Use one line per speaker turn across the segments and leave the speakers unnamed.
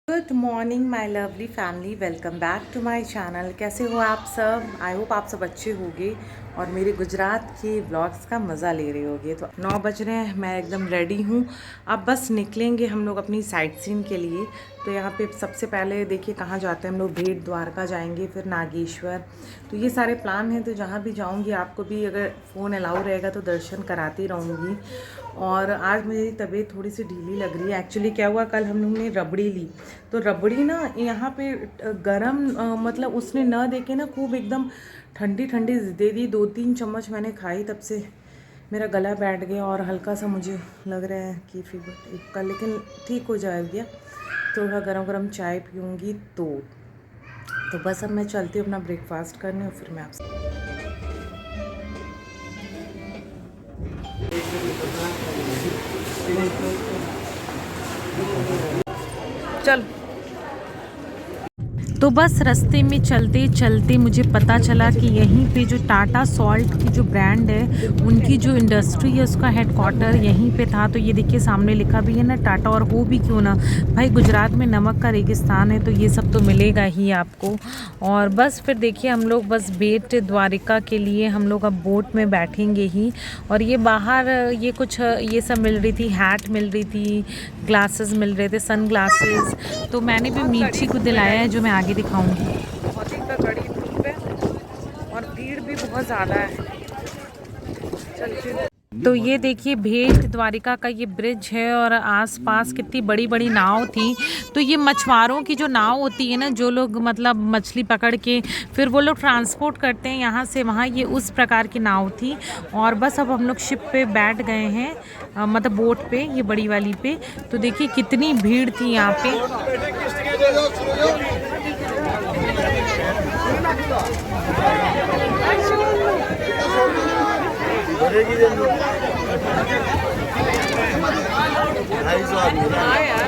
Good morning my lovely family, welcome back to my channel. कैसे हो आप सब? आई होप आप सब अच्छे होंगे और मेरे गुजरात के व्लॉग्स का मज़ा ले रहे होगे। तो 9 बज रहे हैं, मैं एकदम रेडी हूँ। अब बस निकलेंगे हम लोग अपनी साइट सीन के लिए। तो यहाँ पे सबसे पहले देखिए कहाँ जाते हैं हम लोग। भेट द्वारका जाएंगे, फिर नागेश्वर। तो ये सारे प्लान हैं। तो जहाँ भी जाऊँगी आपको भी अगर फ़ोन अलाउ रहेगा तो दर्शन कराती रहूँगी। और आज मेरी तबीयत थोड़ी सी ढीली लग रही है। एक्चुअली क्या हुआ, कल हम लोग ने रबड़ी ली। तो रबड़ी ना यहाँ पे गरम मतलब उसने न दे के ना खूब एकदम ठंडी ठंडी दे दी। 2-3 चम्मच मैंने खाई, तब से मेरा गला बैठ गया और हल्का सा मुझे लग रहा है कि फीवर एक का, लेकिन ठीक हो जाएगा। थोड़ा गरम गरम चाय पीऊँगी। तो बस अब मैं चलती हूँ अपना ब्रेकफास्ट करने और फिर मैं आपसे चल। तो बस रास्ते में चलते चलते मुझे पता चला कि यहीं पे जो टाटा सॉल्ट की जो ब्रांड है, उनकी जो इंडस्ट्री है उसका हेडक्वार्टर यहीं पे था। तो ये देखिए सामने लिखा भी है ना टाटा, और हो भी क्यों ना भाई, गुजरात में नमक का रेगिस्तान है तो ये सब तो मिलेगा ही आपको। और बस फिर देखिए हम लोग बस भेट द्वारिका के लिए हम लोग अब बोट में बैठेंगे ही। और ये बाहर ये कुछ ये सब मिल रही थी, हैट मिल रही थी, ग्लासेस मिल रहे थे, सन ग्लासेस। तो मैंने भी मीठी को दिलाया है जो मैं आगे दिखाऊंगी। बहुत ही कड़ी धूप है और भीड़ भी बहुत ज़्यादा है। तो ये देखिए भेट द्वारिका का ये ब्रिज है और आसपास कितनी बड़ी बड़ी नाव थी। तो ये मछुआरों की जो नाव होती है ना, जो लोग मतलब मछली पकड़ के फिर वो लोग ट्रांसपोर्ट करते हैं यहाँ से वहाँ, ये उस प्रकार की नाव थी। और बस अब हम लोग शिप पे बैठ गए हैं, मतलब बोट पे, ये बड़ी वाली पे। तो देखिए कितनी भीड़ थी यहाँ पे। हाँ यार,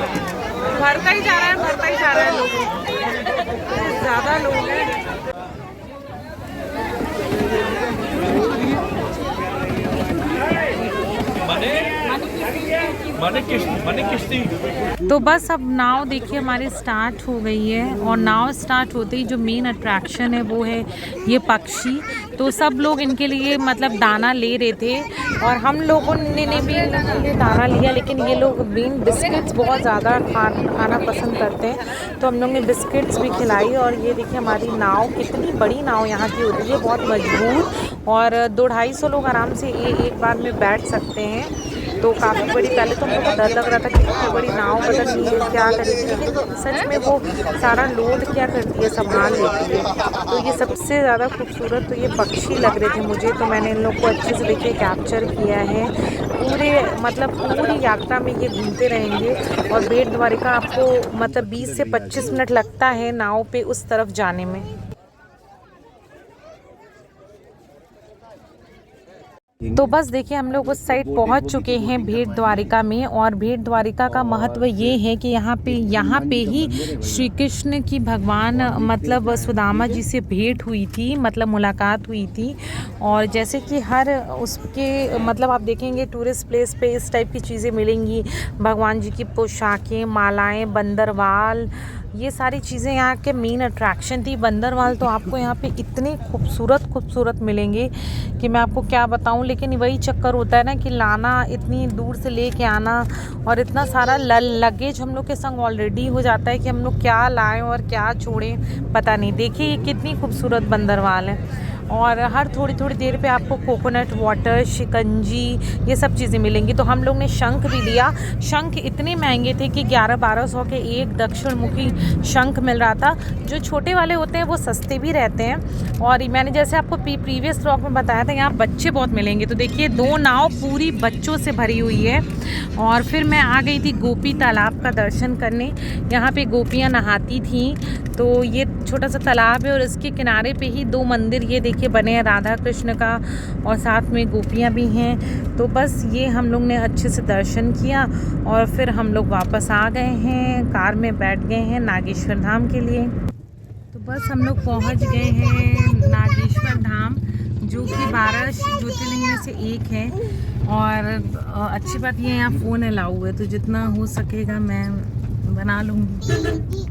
भरता ही जा रहा है, भरता ही जा रहा है। लोग ज़्यादा लोग हैं। तो बस अब नाव देखिए हमारी स्टार्ट हो गई है। और नाव स्टार्ट होते ही जो मेन अट्रैक्शन है वो है ये पक्षी। तो सब लोग इनके लिए मतलब दाना ले रहे थे और हम लोगों ने भी इनके लिए दाना लिया। लेकिन ये लोग बीन बिस्किट्स बहुत ज़्यादा खाना पसंद करते हैं, तो हम लोग ने बिस्किट्स भी खिलाई। और ये देखिए हमारी नाव, कितनी बड़ी नाव यहाँ की होती है, बहुत मजबूत। और 200-250 लोग आराम से एक बार में बैठ सकते हैं। तो काफ़ी बड़ी, पहले तो हमको डर लग रहा था कि इतनी बड़ी नाव पता नहीं है क्या करेगी, लेकिन सच में वो सारा लोड क्या करती है, संभाल लेती है। तो ये सबसे ज़्यादा खूबसूरत तो ये पक्षी लग रहे थे मुझे। तो मैंने इन लोग को अच्छे से देखिए कैप्चर किया है। पूरे मतलब पूरी यात्रा में ये घूमते रहेंगे। और भेट द्वारिका आपको मतलब 20 से 25 मिनट लगता है नाव पे उस तरफ जाने में। तो बस देखिए हम लोग उस साइड पहुंच चुके हैं भेट द्वारिका में। और भेट द्वारिका का महत्व ये है कि यहाँ पे ही श्री कृष्ण की भगवान मतलब सुदामा जी से भेंट हुई थी, मतलब मुलाकात हुई थी। और जैसे कि हर उसके मतलब आप देखेंगे टूरिस्ट प्लेस पे इस टाइप की चीज़ें मिलेंगी, भगवान जी की पोशाकें, मालाएं, बंदरवाल, ये सारी चीज़ें यहाँ के मेन अट्रैक्शन थी। बंदरवाल तो आपको यहाँ पे इतने खूबसूरत मिलेंगे कि मैं आपको क्या बताऊँ। लेकिन वही चक्कर होता है ना कि लाना, इतनी दूर से लेके आना, और इतना सारा लगेज हम लोग के संग ऑलरेडी हो जाता है कि हम लोग क्या लाएं और क्या छोड़ें पता नहीं। देखिए ये कितनी खूबसूरत बंदरवाल है। और हर थोड़ी देर पे आपको कोकोनट वाटर, शिकंजी, ये सब चीज़ें मिलेंगी। तो हम लोग ने शंख भी लिया। शंख इतने महंगे थे कि 1100-1200 के एक दक्षिण मुखी शंख मिल रहा था। जो छोटे वाले होते हैं वो सस्ते भी रहते हैं। और मैंने जैसे आपको प्रीवियस व्लॉग में बताया था, यहाँ बच्चे बहुत मिलेंगे। तो देखिए 2 नाव पूरी बच्चों से भरी हुई है। और फिर मैं आ गई थी गोपी तालाब का दर्शन करने। यहाँ पे गोपियाँ नहाती थीं। तो ये छोटा सा तालाब है और इसके किनारे पे ही 2 मंदिर ये देखिए बने हैं, राधा कृष्ण का, और साथ में गोपियाँ भी हैं। तो बस ये हम लोग ने अच्छे से दर्शन किया और फिर हम लोग वापस आ गए हैं, कार में बैठ गए हैं नागेश्वर धाम के लिए। तो बस हम लोग पहुंच गए हैं नागेश्वर धाम, जो कि 12 ज्योतिर्लिंग में से एक है। और अच्छी बात ये है यहाँ फ़ोन अलाउ है, तो जितना हो सकेगा मैं बना लूँगी।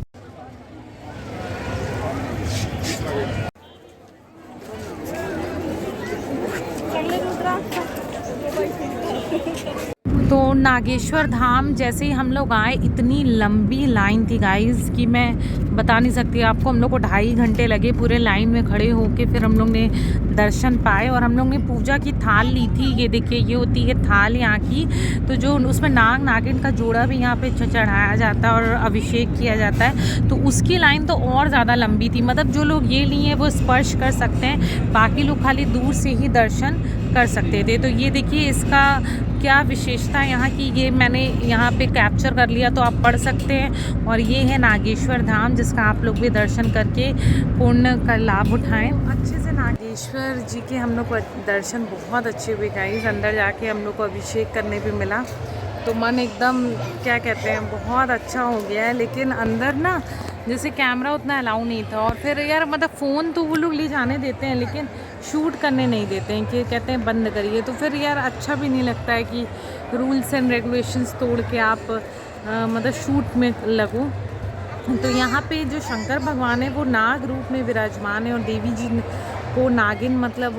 तो नागेश्वर धाम जैसे ही हम लोग आए, इतनी लंबी लाइन थी गाइस कि मैं बता नहीं सकती आपको। हम लोग को 2.5 घंटे लगे पूरे लाइन में खड़े होके, फिर हम लोग ने दर्शन पाए। और हम लोग ने पूजा की थाल ली थी, ये देखिए ये होती है थाल यहाँ की। तो जो उसमें नाग नागिन का जोड़ा भी यहाँ पे चढ़ाया जाता है और अभिषेक किया जाता है, तो उसकी लाइन तो और ज़्यादा लंबी थी। मतलब जो लोग ये लिए वो स्पर्श कर सकते हैं, बाकी लोग खाली दूर से ही दर्शन कर सकते थे। तो ये देखिए इसका क्या विशेषता है यहाँ की, ये मैंने यहाँ पे कैप्चर कर लिया, तो आप पढ़ सकते हैं। और ये है नागेश्वर धाम, जिसका आप लोग भी दर्शन करके पुण्य का लाभ उठाएं। अच्छे से नागेश्वर जी के हम लोग को दर्शन बहुत अच्छे हुए गाइस। अंदर जाके हम लोग को अभिषेक करने भी मिला, तो मन एकदम क्या कहते हैं बहुत अच्छा हो गया है। लेकिन अंदर ना जैसे कैमरा उतना अलाउ नहीं था, और फिर यार मतलब फ़ोन तो वो लोग ले जाने देते हैं लेकिन शूट करने नहीं देते हैं, कि कहते हैं बंद करिए। तो फिर यार अच्छा भी नहीं लगता है कि रूल्स एंड रेगुलेशंस तोड़ के आप मतलब शूट में लगो। तो यहाँ पे जो शंकर भगवान है वो नाग रूप में विराजमान है, और देवी जी को नागिन मतलब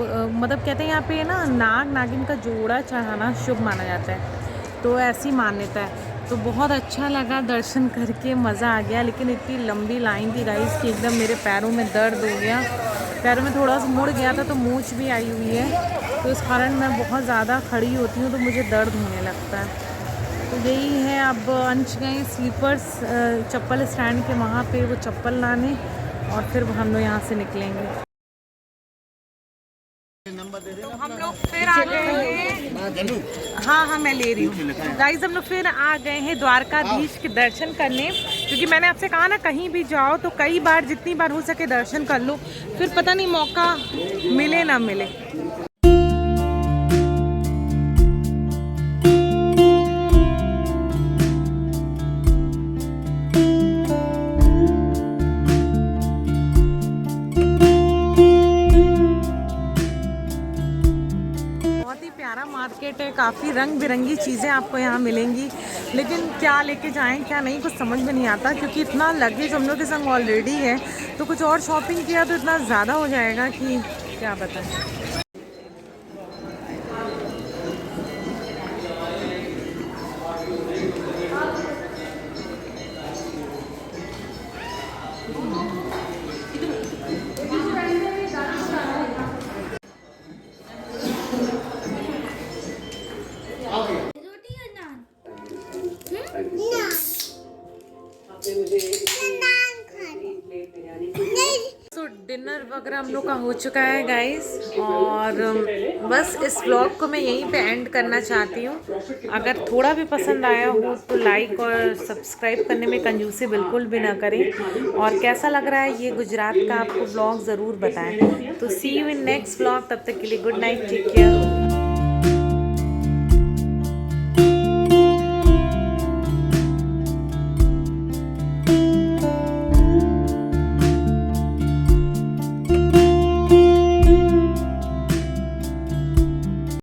कहते हैं यहाँ पे ना नाग नागिन का जोड़ा चढ़ाना शुभ माना जाता है, तो ऐसी मान्यता है। तो बहुत अच्छा लगा दर्शन करके, मज़ा आ गया। लेकिन इतनी लंबी लाइन थी गाइस कि एकदम मेरे पैरों में दर्द हो गया, पैरों में थोड़ा सा मुड़ गया था, तो मूंछ भी आई हुई है, तो इस कारण मैं बहुत ज़्यादा खड़ी होती हूँ तो मुझे दर्द होने लगता है। तो यही है, अब अंश गए स्लीपर्स चप्पल स्टैंड के वहाँ पे वो चप्पल लाने, और फिर हम लोग यहाँ से निकलेंगे। तो हम लोग फिर आ गए हैं, हाँ मैं ले रही हूँ गाइस। हम लोग फिर आ गए हैं द्वारकाधीश के दर्शन करने, क्योंकि मैंने आपसे कहा ना कहीं भी जाओ तो कई बार जितनी बार हो सके दर्शन कर लो, फिर पता नहीं मौका मिले ना मिले। मार्केट है, काफ़ी रंग बिरंगी चीज़ें आपको यहाँ मिलेंगी, लेकिन क्या लेके जाएं क्या नहीं कुछ समझ में नहीं आता, क्योंकि इतना लगेज हम लोग के संग ऑलरेडी है। तो कुछ और शॉपिंग किया तो इतना ज़्यादा हो जाएगा कि क्या बताएं। तो डिनर वगैरह हम लोग का हो चुका है गाइस, और बस इस व्लॉग को मैं यहीं पे एंड करना चाहती हूँ। अगर थोड़ा भी पसंद आया हो तो लाइक और सब्सक्राइब करने में कंजूसी बिल्कुल भी ना करें, और कैसा लग रहा है ये गुजरात का आपको व्लॉग ज़रूर बताएं। तो सी यू इन नेक्स्ट व्लॉग, तब तक के लिए गुड नाइट, टेक केयर।